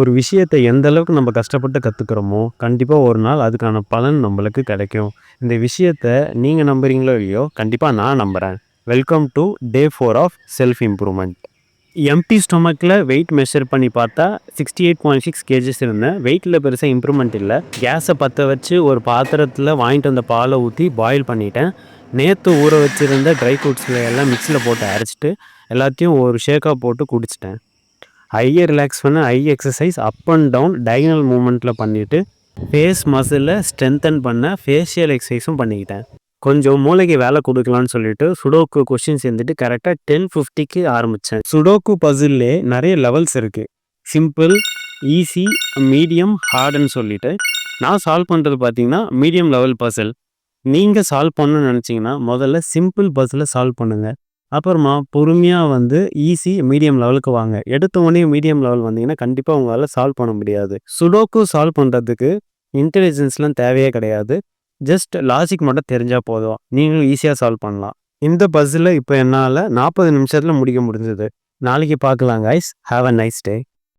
ஒரு விஷயத்தை எந்த அளவுக்கு நம்ம கஷ்டப்பட்டு கற்றுக்குறோமோ கண்டிப்பாக ஒரு நாள் அதுக்கான பலன் நம்மளுக்கு கிடைக்கும். இந்த விஷயத்த நீங்கள் நம்புறீங்களோ இல்லையோ கண்டிப்பாக நான் நம்புகிறேன். Welcome to day 4 of self improvement. Empty ஸ்டொமக்கில் வெயிட் மெஷர் பண்ணி பார்த்தா 68.6 கேஜஸ் இருந்தேன். வெயிட்டில் பெருசாக இம்ப்ரூவ்மெண்ட் இல்லை. கேஸை பற்ற வச்சு ஒரு பாத்திரத்தில் வாங்கிட்டு வந்த பாலை ஊற்றி பாயில் பண்ணிட்டேன். நேற்று ஊற வச்சுருந்த ட்ரை ஃப்ரூட்ஸில் எல்லாம் மிக்ஸியில் போட்டு அரைச்சிட்டு எல்லாத்தையும் ஒரு ஷேக்காக போட்டு குடிச்சிட்டேன். ஐயை ரிலாக்ஸ் பண்ண eye exercise up and down diagonal மூமெண்ட்டில் பண்ணிவிட்டு ஃபேஸ் மசிலை ஸ்ட்ரென்தன் பண்ண ஃபேஷியல் எக்ஸசைஸும் பண்ணிக்கிட்டேன். கொஞ்சம் மூளைக்கு வேலை கொடுக்கலான்னு சொல்லிட்டு சுடோக்கு கொஷின்ஸ் இருந்துட்டு கரெக்டாக 10:50க்கு ஆரம்பித்தேன். சுடோக்கு பசில்லே நிறைய லெவல்ஸ் இருக்குது. சிம்பிள், ஈஸி, மீடியம், ஹார்டுன்னு சொல்லிட்டு நான் சால்வ் பண்ணுறது பார்த்தீங்கன்னா மீடியம் லெவல் பசில். நீங்கள் சால்வ் பண்ணணும்னு நினச்சிங்கன்னா முதல்ல சிம்பிள் பசிலை சால்வ் பண்ணுங்கள். அப்புறமா பொறுமையாக ஈஸி மீடியம் லெவலுக்கு வாங்க. எடுத்த உடனே மீடியம் லெவல் வந்தீங்கன்னா கண்டிப்பாக உங்களால் சால்வ் பண்ண முடியாது. சுடோக்கு சால்வ் பண்ணுறதுக்கு இன்டெலிஜென்ஸ்லாம் தேவையே கிடையாது. ஜஸ்ட் லாஜிக் மட்டும் தெரிஞ்சால் போதும், நீங்களும் ஈஸியாக சால்வ் பண்ணலாம். இந்த பஸ்ஸில் இப்போ என்னால் 40 நிமிஷத்தில் முடிக்க முடிஞ்சது. நாளைக்கு பார்க்கலாம் guys. Have a nice day.